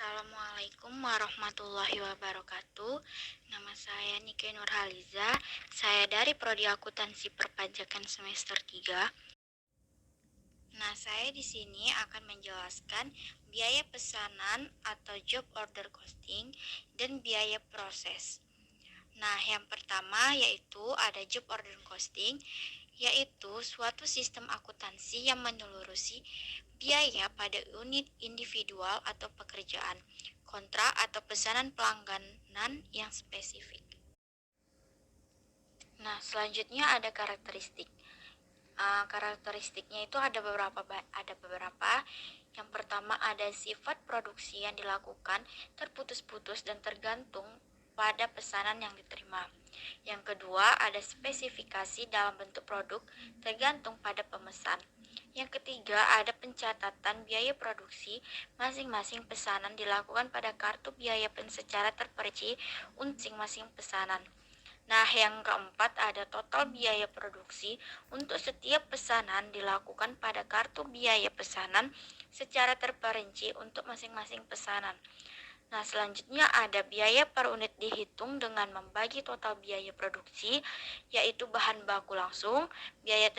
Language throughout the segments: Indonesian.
Assalamualaikum warahmatullahi wabarakatuh. Nama saya Nike Nurhaliza. Saya dari Prodi Akuntansi Perpajakan semester 3. Nah, saya di sini akan menjelaskan biaya pesanan atau job order costing dan biaya proses. Nah, yang pertama yaitu ada job order costing, yaitu suatu sistem akuntansi yang menelurusi biaya pada unit individual atau pekerjaan, kontrak atau pesanan pelangganan yang spesifik. Nah, selanjutnya ada karakteristik. Karakteristiknya itu ada beberapa. Yang pertama ada sifat produksi yang dilakukan terputus-putus dan tergantung pada pesanan yang diterima. Yang kedua ada spesifikasi dalam bentuk produk tergantung pada pemesan. Yang ketiga ada pencatatan biaya produksi masing-masing pesanan dilakukan pada kartu biaya secara terperinci untuk masing-masing pesanan. Nah, yang keempat ada total biaya produksi untuk setiap pesanan dilakukan pada kartu biaya pesanan secara terperinci untuk masing-masing pesanan. Nah, selanjutnya ada biaya per unit dihitung dengan membagi total biaya produksi, yaitu bahan baku langsung, biaya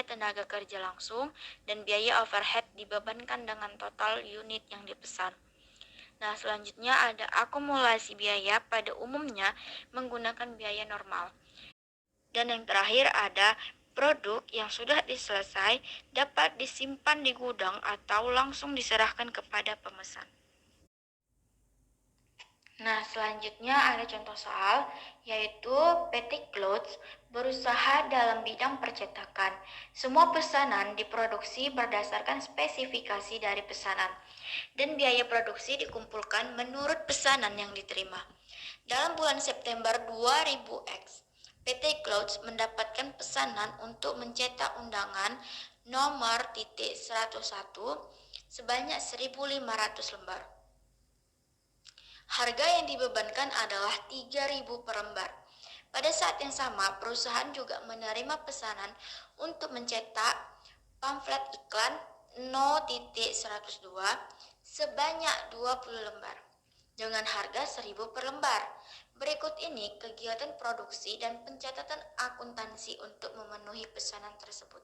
tenaga kerja langsung, dan biaya overhead dibebankan dengan total unit yang dipesan. Nah, selanjutnya ada akumulasi biaya pada umumnya menggunakan biaya normal. Dan yang terakhir ada produk yang sudah diselesai dapat disimpan di gudang atau langsung diserahkan kepada pemesan. Nah, selanjutnya ada contoh soal, yaitu PT Clothes berusaha dalam bidang percetakan. Semua pesanan diproduksi berdasarkan spesifikasi dari pesanan, dan biaya produksi dikumpulkan menurut pesanan yang diterima. Dalam bulan September 2000X, PT Clothes mendapatkan pesanan untuk mencetak undangan nomor .101 sebanyak 1.500 lembar. Harga yang dibebankan adalah 3.000 per lembar. Pada saat yang sama, perusahaan juga menerima pesanan untuk mencetak pamflet iklan No.102 sebanyak 20 lembar dengan harga 1.000 per lembar. Berikut ini kegiatan produksi dan pencatatan akuntansi untuk memenuhi pesanan tersebut.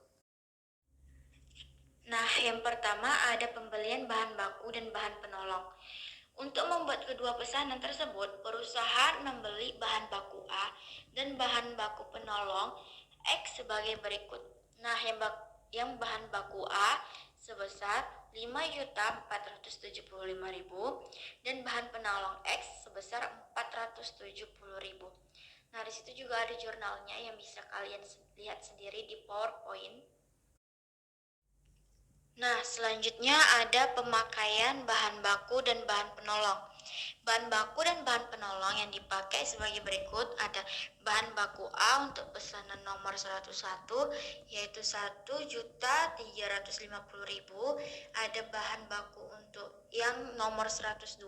Nah, yang pertama ada pembelian bahan baku dan bahan penolong. Untuk membuat kedua pesanan tersebut, perusahaan membeli bahan baku A dan bahan baku penolong X sebagai berikut. Nah, yang bahan baku A sebesar 5.475.000 dan bahan penolong X sebesar 470.000. Nah, di situ juga ada jurnalnya yang bisa kalian lihat sendiri di PowerPoint. Nah, selanjutnya ada pemakaian bahan baku dan bahan penolong. Bahan baku dan bahan penolong yang dipakai sebagai berikut. Ada bahan baku A untuk pesanan nomor 101 yaitu 1.350.000. Ada bahan baku untuk yang nomor 102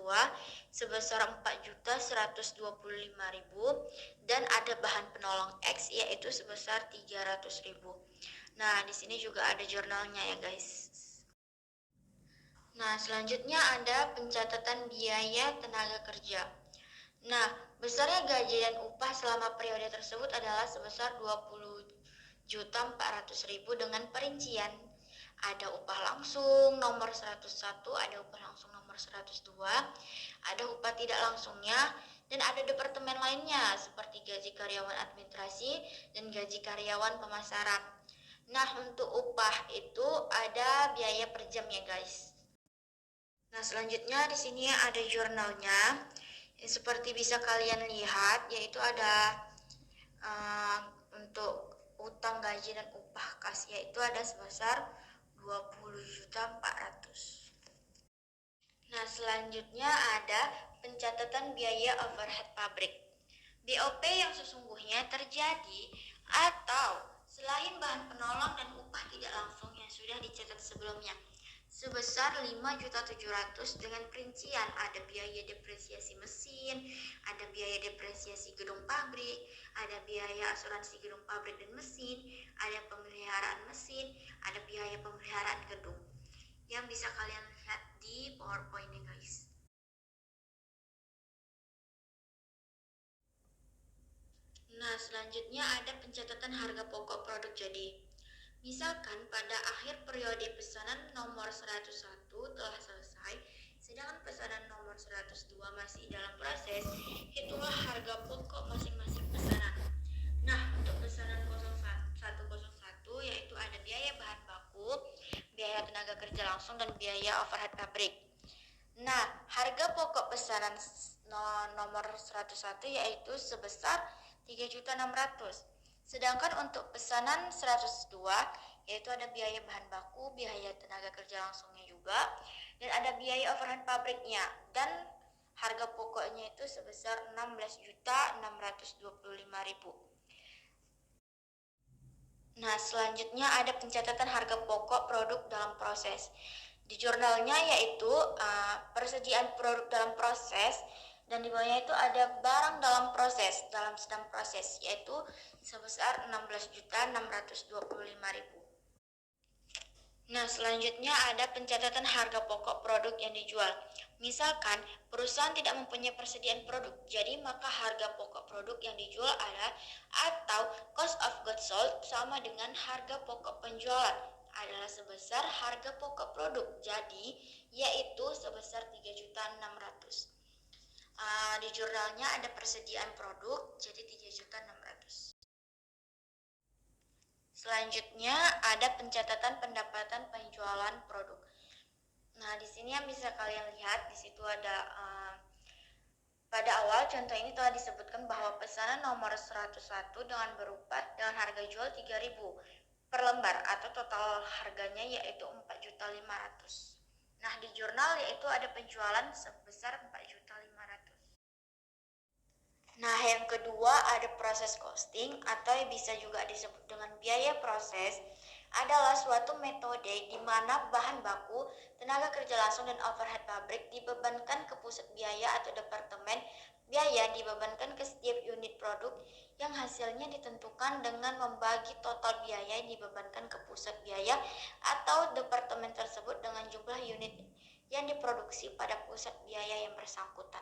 sebesar 4.125.000 dan ada bahan penolong X yaitu sebesar 300.000. Nah, di sini juga ada jurnalnya ya, guys. Nah, selanjutnya ada pencatatan biaya tenaga kerja. Nah, besarnya gaji dan upah selama periode tersebut adalah sebesar 20.400.000 dengan perincian. Ada upah langsung nomor 101, ada upah langsung nomor 102, ada upah tidak langsungnya, dan ada departemen lainnya seperti gaji karyawan administrasi dan gaji karyawan pemasaran. Nah, untuk upah itu ada biaya per jam ya, guys. Nah, selanjutnya di sini ada jurnalnya. Seperti bisa kalian lihat, yaitu ada untuk utang gaji dan upah kas, yaitu ada sebesar 20.400. Nah, selanjutnya ada pencatatan biaya overhead pabrik. BOP yang sesungguhnya terjadi atau selain bahan penolong dan upah tidak langsung yang sudah dicatat sebelumnya sebesar 5.700.000 dengan perincian ada biaya depresiasi mesin, ada biaya depresiasi gedung pabrik, ada biaya asuransi gedung pabrik dan mesin, ada pemeliharaan mesin, ada biaya pemeliharaan gedung yang bisa kalian lihat di PowerPoint nih, guys. selanjutnya ada pencatatan harga pokok produk jadi. Misalkan pada akhir periode pesanan nomor 101 telah selesai, sedangkan pesanan nomor 102 masih dalam proses, hitunglah harga pokok masing-masing pesanan. Nah, untuk pesanan 101 yaitu ada biaya bahan baku, biaya tenaga kerja langsung, dan biaya overhead pabrik. Nah, harga pokok pesanan nomor 101 yaitu sebesar 3.600.000. Sedangkan untuk pesanan 102 yaitu ada biaya bahan baku, biaya tenaga kerja langsungnya juga, dan ada biaya overhead pabriknya. Dan harga pokoknya itu sebesar 16.625.000. Nah, selanjutnya ada pencatatan harga pokok produk dalam proses. Di jurnalnya yaitu persediaan produk dalam proses, dan di bawahnya itu ada barang dalam sedang proses, yaitu sebesar 16.625.000. Nah, selanjutnya ada pencatatan harga pokok produk yang dijual. Misalkan perusahaan tidak mempunyai persediaan produk, jadi maka harga pokok produk yang dijual atau cost of goods sold sama dengan harga pokok penjualan adalah sebesar harga pokok produk. Jadi yaitu sebesar 3.600.000. Di jurnalnya ada persediaan produk, jadi 3.600.000. Selanjutnya ada pencatatan pendapatan penjualan produk. Nah, di sini yang bisa kalian lihat, di situ ada pada awal contoh ini telah disebutkan bahwa pesanan nomor 101 dengan harga jual 3.000 per lembar atau total harganya yaitu 4.500.000. Nah, di jurnal yaitu ada penjualan sebesar 4.500.000. Nah, yang kedua ada proses costing atau bisa juga disebut dengan biaya proses, adalah suatu metode di mana bahan baku, tenaga kerja langsung, dan overhead pabrik dibebankan ke pusat biaya atau departemen biaya dibebankan ke setiap unit produk yang hasilnya ditentukan dengan membagi total biaya yang dibebankan ke pusat biaya atau departemen tersebut dengan jumlah unit yang diproduksi pada pusat biaya yang bersangkutan.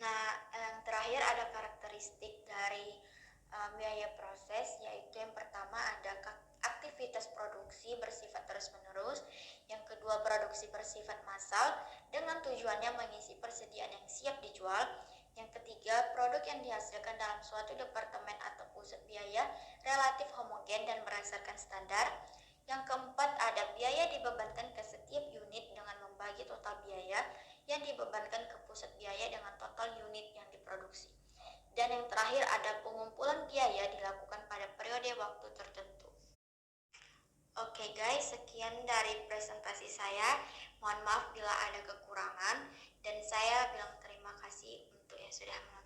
Nah, yang terakhir ada karakteristik dari biaya proses, yaitu yang pertama ada aktivitas produksi bersifat terus-menerus, yang kedua produksi bersifat massal dengan tujuannya mengisi persediaan yang siap dijual, yang ketiga produk yang dihasilkan dalam suatu departemen atau pusat biaya relatif homogen dan berdasarkan standar, yang keempat ada biaya dibebankan ke setiap unit dengan membagi total biaya yang dibebankan ke pusat biaya dengan total unit yang diproduksi. Dan yang terakhir ada pengumpulan biaya dilakukan pada periode waktu tertentu. Oke guys, sekian dari presentasi saya. Mohon maaf bila ada kekurangan, dan saya bilang terima kasih untuk yang sudah menonton.